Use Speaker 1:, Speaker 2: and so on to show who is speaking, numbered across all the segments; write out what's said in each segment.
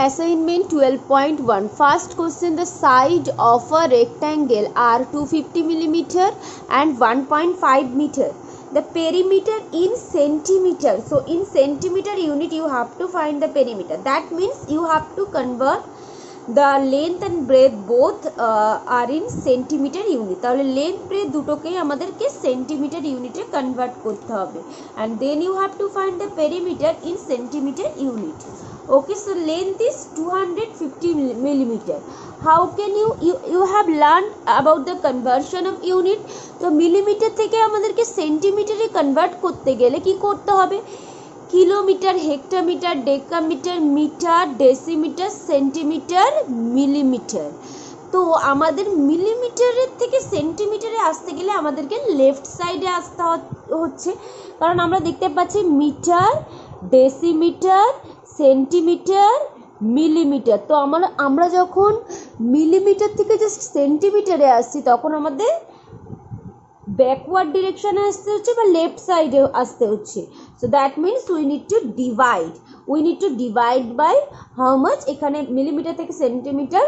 Speaker 1: Assignment 12.1. First question, the side of a rectangle are 250 millimeter and 1.5 meter. The perimeter in centimeter. So in centimeter unit you have to find the perimeter. That means you have to convert the length and breadth both are in centimeter unit. তাহলে length breadth দুটোকেই আমাদেরকে centimeter unit এ convert করতে হবে, and then you have to find the perimeter in centimeter unit. Okay, so length is 250 millimeter. How can you have learned about the conversion of unit? তো millimeter থেকে আমাদেরকে centimeter এ convert করতে গেলে কি করতে হবে? Kilometre, hectometre, decametre, metre, decimetre, centimetre, millimetre. তো আমাদের মিলিমিটারের থেকে সেন্টিমিটারে আসতে গেলে আমাদেরকে লেফট সাইডে আসতে হচ্ছে, কারণ আমরা দেখতে পাচ্ছি মিটার, ডেসিমিটার, সেন্টিমিটার, মিলিমিটার। তো আমরা যখন মিলিমিটার থেকে জাস্ট সেন্টিমিটারে আসছি তখন আমাদের ব্যাকওয়ার্ড ডিরেকশনে আসতে হচ্ছে বা লেফট সাইডে আসতে হচ্ছে। So that means we need to divide by how much. এখানে মিলিমিটার থেকে সেন্টিমিটার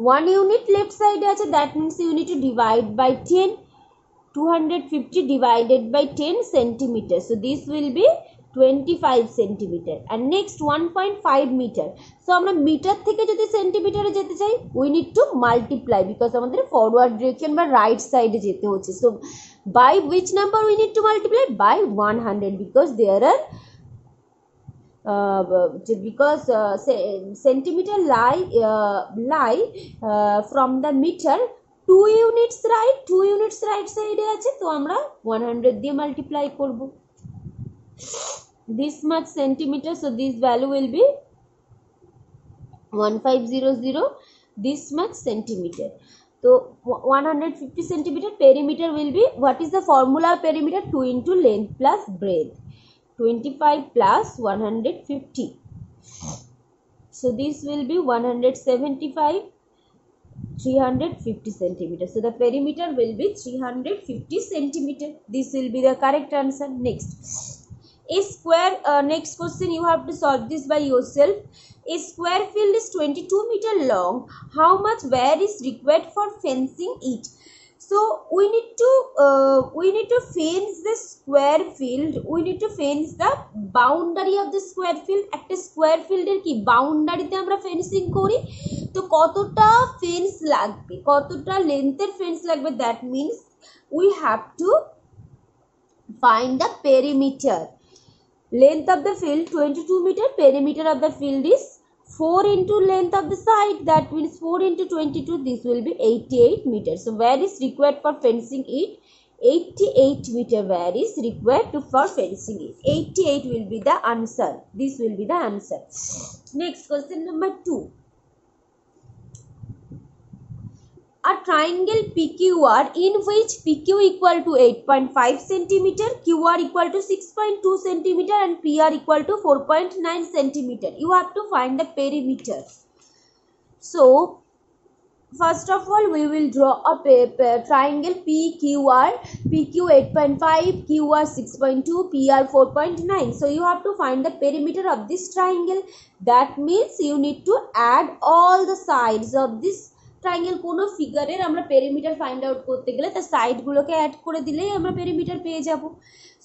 Speaker 1: ওয়ান ইউনিট লেফট সাইডে আছে, that means you need to divide by 10, 250 divided by 10 centimeter. So this will be 25 centimeter. And next 1.5 meter. So আমরা metre থেকে যদি সেন্টিমিটারে যেতে চাই we need to multiply because আমাদের ফরওয়ার্ড ডিরেকশন বা right সাইডে যেতে হচ্ছে। So by which number we need to multiply? By 100 because there are centimeter lie from the meter 2 units right side এ আছে, তো আমরা 100 দিয়ে মাল্টিপ্লাই করব। this much centimeter, so this value will be 1500, this much centimeter. So 150 centimeter perimeter will be, what is the formula of perimeter? 2 into length plus breadth, 25 plus 150, so this will be 175, 350 centimeter. So the perimeter will be 350 centimeter. This will be the correct answer. Next, a square, next question you have to solve this by yourself. A square field is 22 meter long. How much wire is required for fencing it? So we need to fence the square field. We need to fence the boundary of the square field. একটা square field এর কি বাউন্ডারিতে আমরা fencing করি, তো কতটা fence লাগবে, কতটা লেন্থের fence লাগবে, that means we have to find the perimeter. Length of the field 22 meter, perimeter of the field is 4 into length of the side, that means 4 into 22, this will be 88 meters. So where is required for fencing it? 88 meter where is required for fencing it. 88 will be the answer. This will be the answer. Next question number 2. A triangle PQR in which PQ equal to 8.5 centimeter, QR equal to 6.2 centimeter and PR equal to 4.9 centimeter. You have to find the perimeter. So first of all we will draw a triangle PQR. PQ 8.5, QR 6.2, PR 4.9. So you have to find the perimeter of this triangle. That means you need to add all the sides of this triangle. কোনো ফিগারের আমরা perimeter find out করতে গেলে তার সাইডগুলোকে add করে দিলেই আমরা perimeter পেয়ে যাব।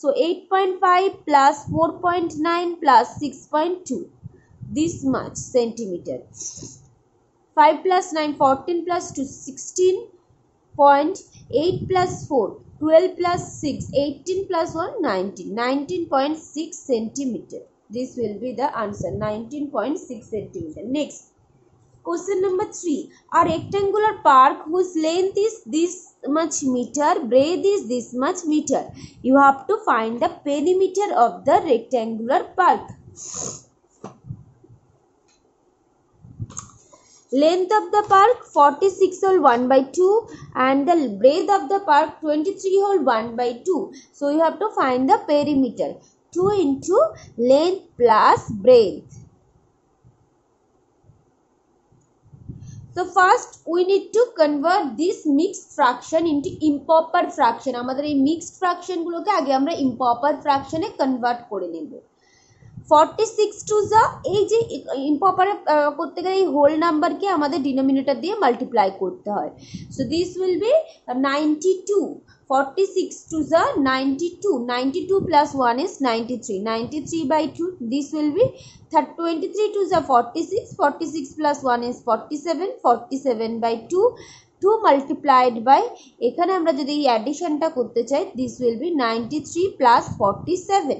Speaker 1: So 8.5 plus 4.9 plus 6.2, this much centimetre. 5 plus 9 14 plus 2 16, 8 plus 4 12 plus 6 18 plus 1 19, 19.6 centimeter. This will be the answer, 19.6 centimeter. Next, question number 3. A rectangular park whose length is this much meter, breadth is this much meter. You have to find the perimeter of the rectangular park. Length of the park 46 whole 1/2 and the breadth of the park 23 whole 1/2. So you have to find the perimeter. 2 into length plus breadth. So So first we need to convert this mixed fraction into improper fraction. আমাদের এই mixed fraction গুলোকে আগে আমরা improper fraction এ convert করে নেব। 46 two যা এই যে improper করতে গেলে এই হোল নাম্বারকে আমাদের ডিনোমিনেটর দিয়ে মাল্টিপ্লাই করতে হয়। So this will B 92। 46 to the 92, 92 plus 1 is 93, 93 by 2, this will be 23 to the 46, 46 plus 1 is 47, 47 by 2, 2 multiplied by, এখানে আমরা যদি এই অ্যাডিশনটা করতে চাই, this will be 93 plus 47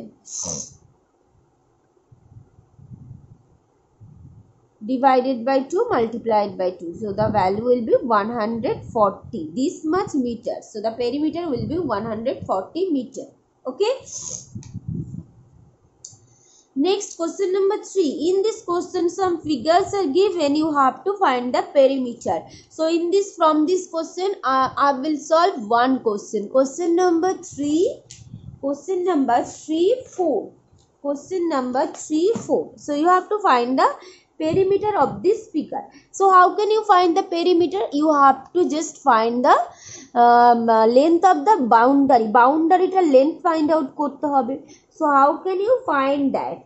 Speaker 1: divided by 2 multiplied by 2, so the value will be 140, this much meter. So the perimeter will be 140 meter. Okay, next question number 3. In this question some figures are given, you have to find the perimeter. So in this, from this question I will solve one question. Question number 3, question number 3 4, question number 3 4. So you have to find the perimeter of this figure. So how can you find the perimeter? You have to just find the length of the boundary. Boundary ta length find out করতে হবে. So how can you find that?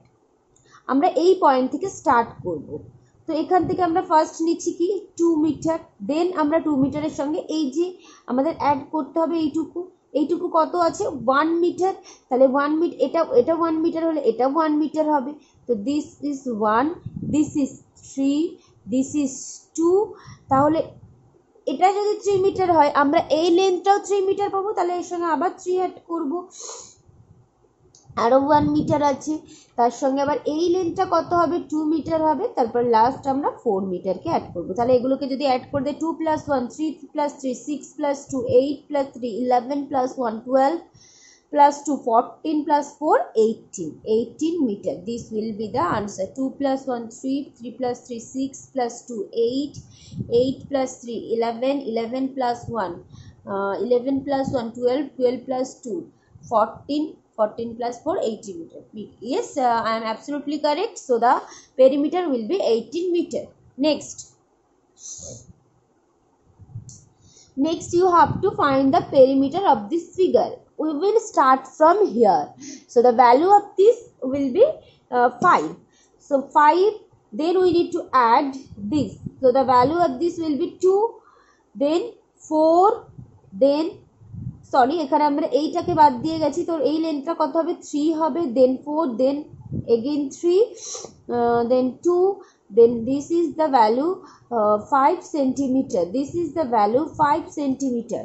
Speaker 1: আমরা এই point থেকে start করব। তো এখান থেকে আমরা ফার্স্ট নিচ্ছি কি 2 মিটার, দেন আমরা 2 মিটারের সঙ্গে এই যে আমাদের অ্যাড করতে হবে এইটুকু কত আছে 1 মিটার, তাহলে 1 মিটার এটা 1 মিটার হলে এটা 1 মিটার হবে। তো this is 1, this is 3, this is 2, তাহলে এটা যদি 3 মিটার হয় আমরা এই লেন্থটাও 3 মিটার পাবো, তাহলে এর সঙ্গে আবার 3 অ্যাড করব, আরও 1 মিটার আছে, তার সঙ্গে আবার এই লেন্থটা কত হবে 2 মিটার হবে, তারপর লাস্ট আমরা 4 মিটারকে অ্যাড করব। তাহলে এগুলোকে যদি অ্যাড করে দেয় 2 plus 1 3 plus 3 6 plus 2 8 plus 3 11 plus 1 12 plus 2 14 plus 4 18 meter. This will be the answer. 2 plus 1 3, 3 plus 3 6 plus 2 8, 8 plus 3 11, 11 plus 1 11 plus 1 12, 12 plus 2 14, 14 plus 4 18 meter. Yes, I am absolutely correct. So the perimeter will be 18 meter. Next you have to find the perimeter of this figure. We will start from here. So the value of this will be 5. So 5, then we need to add this. So the value of this will be 2, then 4, then sorry এখানে আমরা এইটাকে বাদ দিয়ে গেছি, তো এই লেন্থটা কত হবে 3 হবে, দেন 4, দেন again 3, then 2, then this is the value 5 centimeter. This is the value 5 centimeter.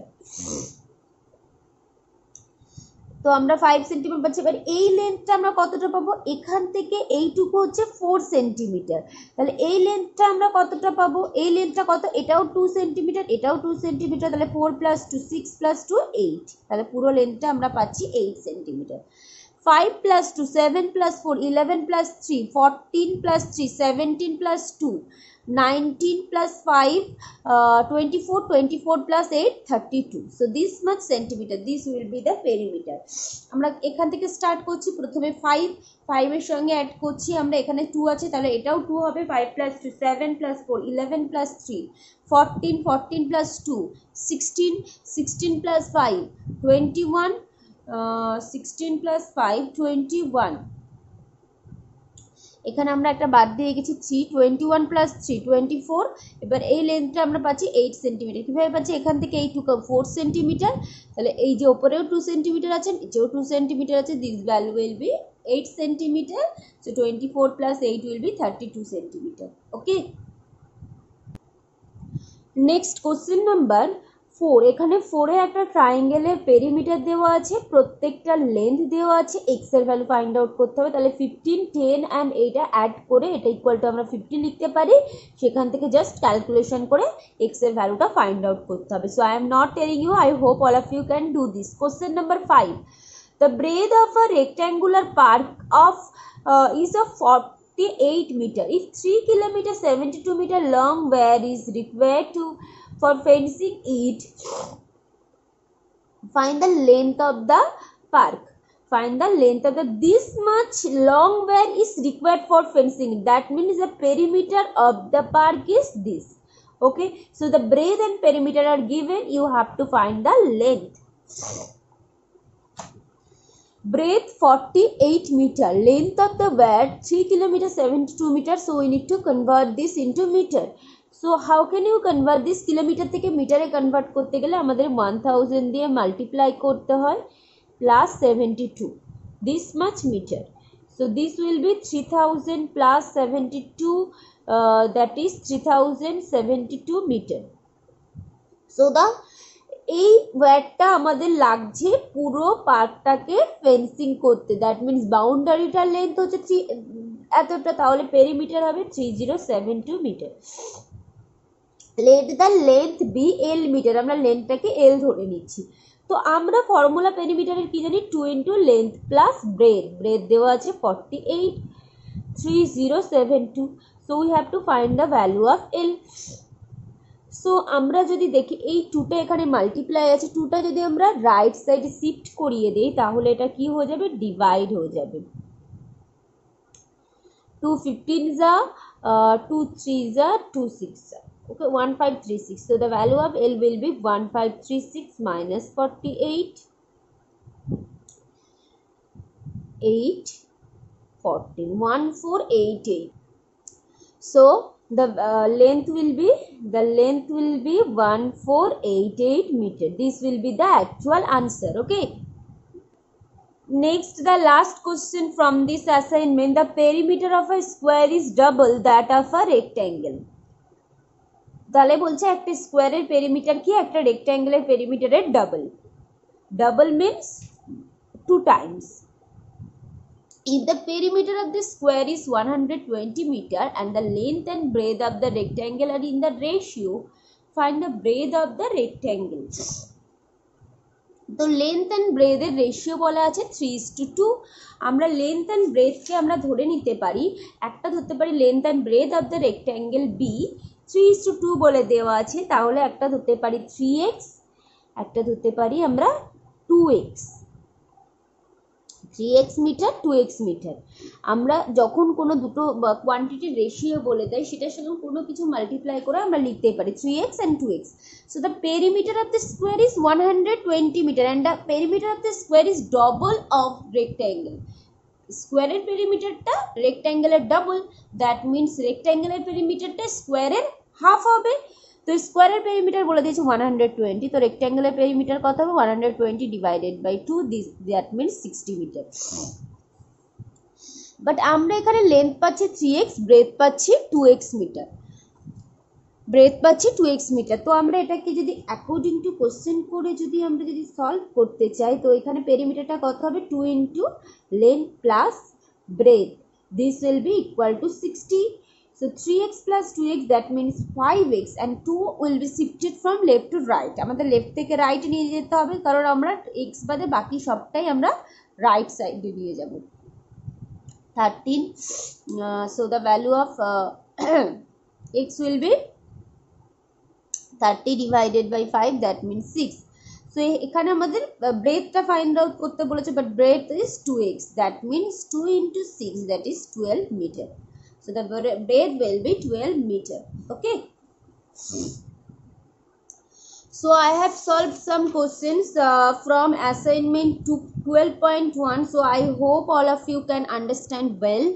Speaker 1: তো আমরা 5 সেন্টিমিটার পাচ্ছি। এবার এই লেন্থটা আমরা কতটা পাবো, এখান থেকে এইটুকু হচ্ছে 4 সেন্টিমিটার, তাহলে এই লেন্থটা আমরা কতটা পাবো, এই লেন্থটা কত, এটাও 2 সেন্টিমিটার, এটাও 2 সেন্টিমিটার, তাহলে 4 plus 2 6 plus 2 8, তাহলে পুরো লেন্থটা আমরা পাচ্ছি 8 centimetre. 5 plus 2 7 plus 4 11 plus 3 14 plus 3 17 plus 2 19 plus 5 24, 24 plus 8 32. So this much centimeter, this will be the perimeter. আমরা এখান থেকে স্টার্ট করছি, প্রথমে 5 এর সঙ্গে অ্যাড করছি আমরা, এখানে 2 আছে তাহলে এটাও 2 হবে, 5 plus 2 7 plus 4 11 plus 3 14, 14 plus 2 16, 16 plus 5 21, 16 plus 5 21, এখানে আমরা একটা বাদ দিয়ে গেছি 3, 21 plus 3 24, এবার এই লেন্থটা আমরা পাচ্ছি 8 সেন্টিমিটার। কীভাবে পাচ্ছি, এখান থেকে এইটুকু 4 সেন্টিমিটার, তাহলে এই যে ওপরেও 2 সেন্টিমিটার আছে, নিচেও 2 সেন্টিমিটার আছে, this value will be 8 centimetre. So 24 plus 8 will be 32 centimetre. Okay, next question number 4। এখানে 4 এ একটা ট্রায়াঙ্গেলের পেরিমিটার দেওয়া আছে, প্রত্যেকটা লেন্থ দেওয়া আছে, এক্স এর ভ্যালু ফাইন্ড আউট করতে হবে। তাহলে 15 10 অ্যান্ড এইটা অ্যাড করে এটা ইকুয়াল টু আমরা 50 লিখতে পারি, সেখান থেকে জাস্ট ক্যালকুলেশন করে এক্স এর ভ্যালুটা ফাইন্ড আউট করতে হবে। So I am not telling you, I hope all of you can do this. Question number 5, the breadth of a rectangular park of is of 48 meter. If 3 kilometer 72 meter long wire is required for fencing it, find the length of the park. Find the length of this much long wire is required for fencing. That means the perimeter of the park is this. Okay, so the breadth and perimeter are given, you have to find the length. Breadth 48 meter, length of the wire 3 km 72 meter, so we need to convert this into meter. So how can you convert this? Kilometre থেকে মিটারে convert করতে গেলে আমাদের 1000 দিয়ে multiply করতে হয় plus 72, this much meter. So this will be 3000 plus 72, that is 3072 meter. So the এই ওয়্যারটা আমাদের লাগছে পুরো পার্কটাকে ফেন্সিং করতে, দ্যাট মিনস বাউন্ডারিটার লেন্থ হচ্ছে এতটা, তাহলে পেরিমিটার হবে 3072 metre. Let the length be L metre, আমরা লেন্থটাকে এল ধরে নিচ্ছি। তো আমরা ফর্মুলা পেরিমিটারের কি জানি, 2 into length plus bread, bread দেওয়া আছে 48, 3072, so we have to find the value of L. So আমরা যদি দেখি এই 2টা এখানে মাল্টিপ্লাই আছে, 2টা যদি আমরা রাইট সাইডে শিফট করিয়ে দিই তাহলে এটা কি হয়ে যাবে, ডিভাইড হয়ে যাবে। 2 15 যা 2 3 যা 2 6 যা, okay, 1536. So the value of L will be 1536 minus 48, 8 14, 1488. So the length will be 1488 meter. This will be the actual answer. Okay, next the last question from this assignment, the perimeter of a square is double that of a rectangle. তাহলে বলছে একটা স্কোয়ারের perimeter কি, একটা রেক্ট্যাঙ্গেলের পেরিমিটারের double. Double means 2 times. If the perimeter of the square is 120 meter and the length and breadth of the rectangle are in the ratio, find the breadth of the rectangle. তো length and ব্রেথের ratio বলা আছে 3:2। আমরা length and ব্রেথকে আমরা ধরে নিতে পারি, একটা ধরতে পারি length and breadth of the rectangle be 3:2 বলে দেওয়া আছে, তাহলে একটা ধরতে পারি 3x, একটা ধরতে পারি আমরা 2x, 3x metre 2x metre. আমরা যখন কোনো দুটো কোয়ান্টিটির রেশিও বলে দেয় সেটার সঙ্গে কোনো কিছু মাল্টিপ্লাই করে আমরা লিখতে পারি 3x and 2x. So the perimeter of the square is 120 meter and the perimeter of the square is double of rectangle. স্কোয়ারের পেরিমিটারটা রেক্ট্যাঙ্গেলের ডাবল, দ্যাট মিনস রেক্ট্যাঙ্গেলের পেরিমিটারটা স্কোয়ারের হাফ হবে। তো স্কোয়ারের পেরিমিটার বলে দিয়েছে 120, তো রেক্ট্যাঙ্গেলের পেরিমিটার কত হবে, 120 divided by 2, that means 60 metre. But আমরা এখানে লেন্থ পাচ্ছি 3x, ব্রেথ পাচ্ছি 2x মিটার, ব্রেথ পাচ্ছি 2x মিটার। তো আমরা এটাকে যদি অ্যাকর্ডিং টু কোশ্চেন করে যদি আমরা যদি সলভ করতে চাই, তো এখানে পেরিমিটারটা কত হবে, 2 into length plus breadth, this will be equal to 60. So 3x plus 2x, that means 5x, and 2 will be shifted from left to right. আমাদের লেফট থেকে রাইট নিয়ে যেতে হবে, কারণ আমরা x বাদে বাকি সবটাই আমরা রাইট সাইডে নিয়ে যাব। 13, so the value of x will be 30 divided by 5, that means 6. So এখানে আমাদের ব্রেথটা ফাইন্ড আউট করতে বলেছে, but breadth is 2x, that means 2 into 6, that is 12 meter. So the breadth will be 12 meter. Okay, so I have solved some questions from assignment 12.1. so I hope all of you can understand well,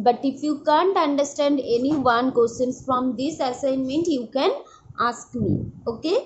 Speaker 1: but if you can't understand any one questions from this assignment, you can ask me. Okay.